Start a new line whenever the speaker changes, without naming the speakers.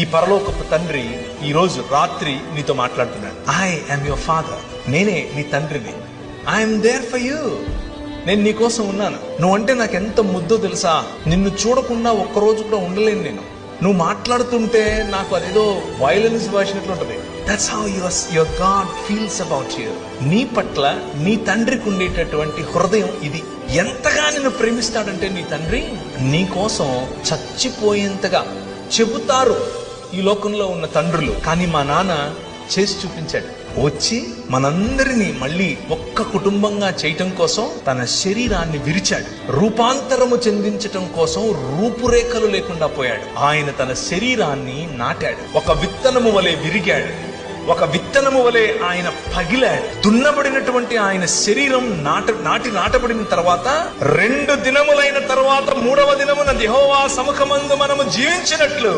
ఈ పరలోకపు తండ్రి ఈ రోజు రాత్రి నీతో మాట్లాడుతున్నాడు. I am your father. నేనే నీ తండ్రిని. I am there for you. నేను నీ కోసం ఉన్నాను. నువ్వంటే నాకు ఎంత ముద్దో తెలుసా. నిన్ను చూడకుండా ఒక్కరోజు కూడా ఉండలేను నేను. నువ్వు మాట్లాడుతుంటే నాకు అదేదో వైలెన్స్ భాషనట్లు ఉంటది. That's how your God feels about you. నీ పట్ల నీ తండ్రికి ఉండేటటువంటి హృదయం ఇది. ఎంతగా నిన్ను ప్రేమిస్తాడంటే నీ తండ్రి నీ కోసం చచ్చిపోయేంతగా చెబుతారు ఈ లోకంలో ఉన్న తండ్రులు. కానీ మా నాన్న చేసి చూపించాడు. వచ్చి మనందరినీ మళ్ళీ ఒక్క కుటుంబంగా చేయటం కోసం తన శరీరాన్ని విరిచాడు. రూపాంతరము చెందించటం కోసం రూపురేఖలు లేకుండా పోయాడు. ఆయన తన శరీరాన్ని నాటాడు. ఒక విత్తనము వలె విరిగాడు. ఒక విత్తనము వలె ఆయన పగిలాడు. దున్నబడినటువంటి ఆయన శరీరం నాటబడిన తర్వాత 2 దినములైన తర్వాత 3వ దినమున యెహోవా సముఖమందు మనము జీవించినట్లు